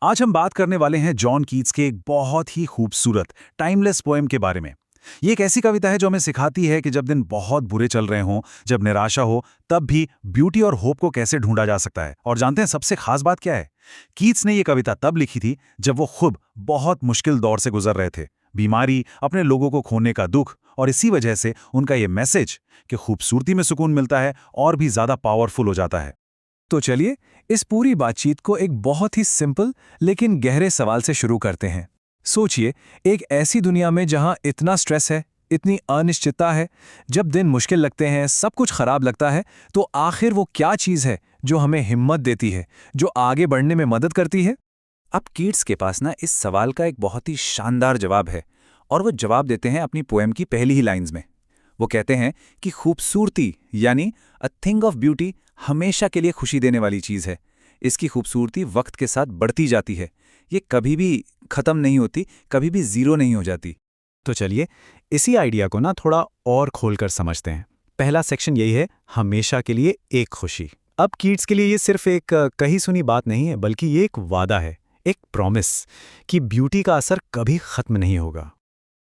आज हम बात करने वाले हैं जॉन कीट्स के एक बहुत ही खूबसूरत टाइमलेस पोएम के बारे में। ये एक ऐसी कविता है जो हमें सिखाती है कि जब दिन बहुत बुरे चल रहे हों, जब निराशा हो, तब भी ब्यूटी और होप को कैसे ढूंढा जा सकता है। और जानते हैं सबसे खास बात क्या है? कीट्स ने ये कविता तब लिखी थी जब वो खुद बहुत मुश्किल दौर से गुजर रहे थे। बीमारी, अपने लोगों को खोने का दुख, और इसी वजह से उनका ये मैसेज कि खूबसूरती में सुकून मिलता है और भी ज्यादा पावरफुल हो जाता है। तो चलिए इस पूरी बातचीत को एक बहुत ही सिंपल लेकिन गहरे सवाल से शुरू करते हैं। सोचिए, एक ऐसी दुनिया में जहां इतना स्ट्रेस है, इतनी अनिश्चितता है, जब दिन मुश्किल लगते हैं, सब कुछ खराब लगता है, तो आखिर वो क्या चीज़ है जो हमें हिम्मत देती है, जो आगे बढ़ने में मदद करती है? अब कीट्स के पास ना इस सवाल का एक बहुत ही शानदार जवाब है, और वो जवाब देते हैं अपनी पोएम की पहली ही लाइंस में। वो कहते हैं कि खूबसूरती यानी अ थिंग ऑफ ब्यूटी हमेशा के लिए खुशी देने वाली चीज़ है। इसकी खूबसूरती वक्त के साथ बढ़ती जाती है, ये कभी भी ख़त्म नहीं होती, कभी भी ज़ीरो नहीं हो जाती। तो चलिए इसी आइडिया को ना थोड़ा और खोलकर समझते हैं। पहला सेक्शन यही है, हमेशा के लिए एक खुशी। अब कीट्स के लिए ये सिर्फ एक कही सुनी बात नहीं है, बल्कि ये एक वादा है, एक प्रॉमिस कि ब्यूटी का असर कभी खत्म नहीं होगा।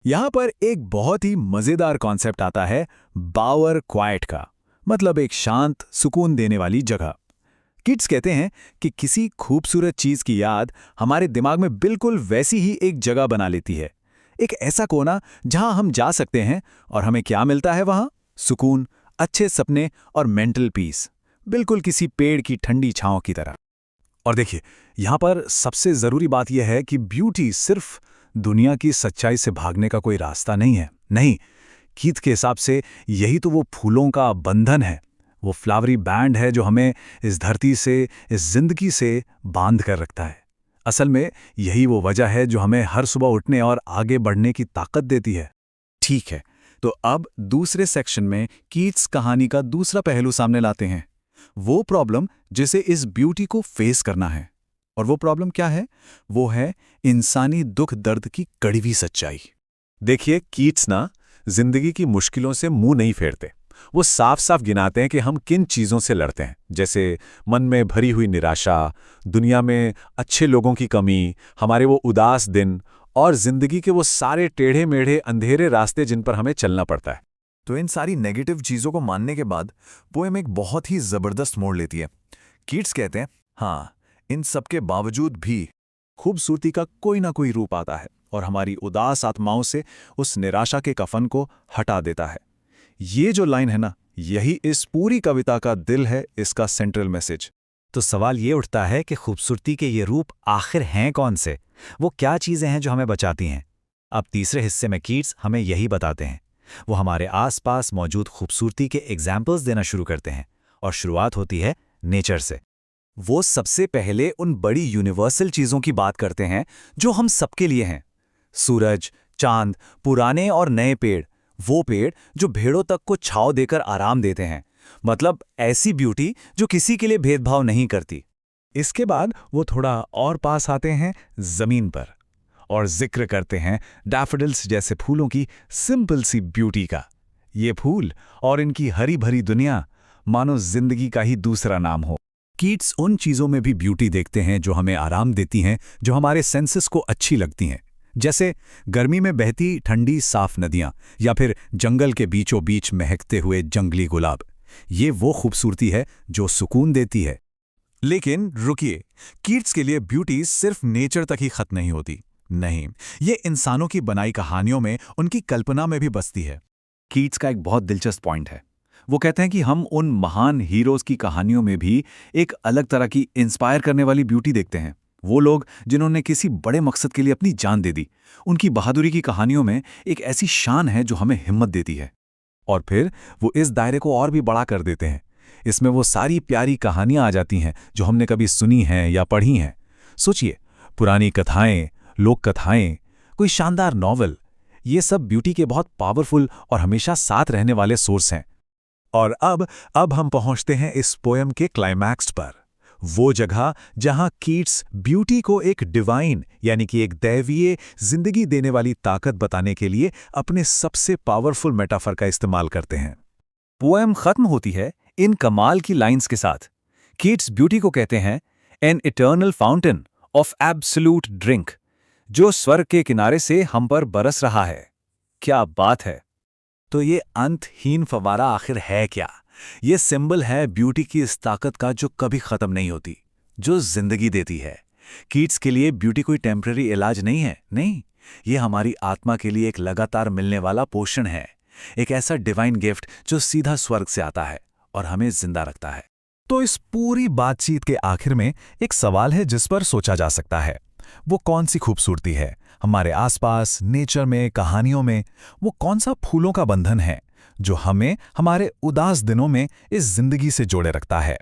यहाँ पर एक बहुत ही मजेदार कॉन्सेप्ट आता है, बावर क्वाइट का, मतलब एक शांत सुकून देने वाली जगह। किड्स कहते हैं कि किसी खूबसूरत चीज की याद हमारे दिमाग में बिल्कुल वैसी ही एक जगह बना लेती है, एक ऐसा कोना जहां हम जा सकते हैं और हमें क्या मिलता है वहां? सुकून, अच्छे सपने और मेंटल पीस, बिल्कुल किसी पेड़ की ठंडी छांव की तरह। और देखिए, यहाँ पर सबसे जरूरी बात यह है कि ब्यूटी सिर्फ दुनिया की सच्चाई से भागने का कोई रास्ता नहीं है। नहीं, कीथ के हिसाब से यही तो वो फूलों का बंधन है, वो फ्लावरी बैंड है जो हमें इस धरती से, इस जिंदगी से बांध कर रखता है। असल में यही वो वजह है जो हमें हर सुबह उठने और आगे बढ़ने की ताकत देती है। ठीक है, तो अब दूसरे सेक्शन में कीट्स कहानी का दूसरा पहलू सामने लाते हैं, वो प्रॉब्लम जिसे इस ब्यूटी को फेस करना है। और वो प्रॉब्लम क्या है? वो है इंसानी दुख दर्द की कड़वी सच्चाई। देखिए, कीट्स ना जिंदगी की मुश्किलों से मुंह नहीं फेरते। वो साफ साफ गिनाते हैं कि हम किन चीज़ों से लड़ते हैं, जैसे मन में भरी हुई निराशा, दुनिया में अच्छे लोगों की कमी, हमारे वो उदास दिन और जिंदगी के वो सारे टेढ़े मेढ़े अंधेरे रास्ते जिन पर हमें चलना पड़ता है। तो इन सारी नेगेटिव चीज़ों को मानने के बाद पोएम एक बहुत ही ज़बरदस्त मोड़ लेती है। कीट्स कहते हैं, हाँ, इन सब के बावजूद भी खूबसूरती का कोई ना कोई रूप आता है और हमारी उदास आत्माओं से उस निराशा के कफन को हटा देता है। ये जो लाइन है ना, यही इस पूरी कविता का दिल है, इसका सेंट्रल मैसेज। तो सवाल ये उठता है कि खूबसूरती के ये रूप आखिर हैं कौन से? वो क्या चीज़ें हैं जो हमें बचाती हैं? अब तीसरे हिस्से में कीट्स हमें यही बताते हैं। वो हमारे आसपास मौजूद खूबसूरती के एग्जाम्पल्स देना शुरू करते हैं, और शुरुआत होती है नेचर से। वो सबसे पहले उन बड़ी यूनिवर्सल चीज़ों की बात करते हैं जो हम सबके लिए हैं। सूरज, चांद, पुराने और नए पेड़, वो पेड़ जो भेड़ों तक को छांव देकर आराम देते हैं, मतलब ऐसी ब्यूटी जो किसी के लिए भेदभाव नहीं करती। इसके बाद वो थोड़ा और पास आते हैं जमीन पर और जिक्र करते हैं डैफोडिल्स जैसे फूलों की सिंपल सी ब्यूटी का। ये फूल और इनकी हरी भरी दुनिया मानो जिंदगी का ही दूसरा नाम हो। कीट्स उन चीज़ों में भी ब्यूटी देखते हैं जो हमें आराम देती हैं, जो हमारे सेंसेस को अच्छी लगती हैं, जैसे गर्मी में बहती ठंडी साफ नदियां या फिर जंगल के बीचों बीच महकते हुए जंगली गुलाब। ये वो खूबसूरती है जो सुकून देती है। लेकिन रुकिए, कीट्स के लिए ब्यूटी सिर्फ नेचर तक ही खत्म नहीं होती। नहीं, ये इंसानों की बनाई कहानियों में, उनकी कल्पना में भी बसती है। कीट्स का एक बहुत दिलचस्प पॉइंट है। वो कहते हैं कि हम उन महान हीरोज़ की कहानियों में भी एक अलग तरह की इंस्पायर करने वाली ब्यूटी देखते हैं। वो लोग जिन्होंने किसी बड़े मकसद के लिए अपनी जान दे दी, उनकी बहादुरी की कहानियों में एक ऐसी शान है जो हमें हिम्मत देती है। और फिर वो इस दायरे को और भी बड़ा कर देते हैं। इसमें वो सारी प्यारी कहानियां आ जाती हैं जो हमने कभी सुनी हैं या पढ़ी हैं। सोचिए, पुरानी कथाएं, लोक कथाएं, कोई शानदार नॉवल, ये सब ब्यूटी के बहुत पावरफुल और हमेशा साथ रहने वाले सोर्स हैं। और अब हम पहुंचते हैं इस पोएम के क्लाइमैक्स पर, वो जगह जहां कीट्स ब्यूटी को एक डिवाइन यानी कि एक दैवीय जिंदगी देने वाली ताकत बताने के लिए अपने सबसे पावरफुल मेटाफर का इस्तेमाल करते हैं। पोएम खत्म होती है इन कमाल की लाइंस के साथ। कीट्स ब्यूटी को कहते हैं an eternal fountain of absolute drink, जो स्वर्ग के किनारे से हम पर बरस रहा है। क्या बात है! तो ये अंतहीन फवारा आखिर है क्या? ये सिंबल है ब्यूटी की इस ताकत का जो कभी खत्म नहीं होती, जो जिंदगी देती है। कीट्स के लिए ब्यूटी कोई टेम्पररी इलाज नहीं है, नहीं, ये हमारी आत्मा के लिए एक लगातार मिलने वाला पोषण है, एक ऐसा डिवाइन गिफ्ट जो सीधा स्वर्ग से आता है और हमें जिंदा रखता है। तो इस पूरी बातचीत के आखिर में एक सवाल है जिस पर सोचा जा सकता है। वो कौन सी खूबसूरती है हमारे आसपास, नेचर में, कहानियों में? वो कौन सा फूलों का बंधन है जो हमें हमारे उदास दिनों में इस जिंदगी से जोड़े रखता है?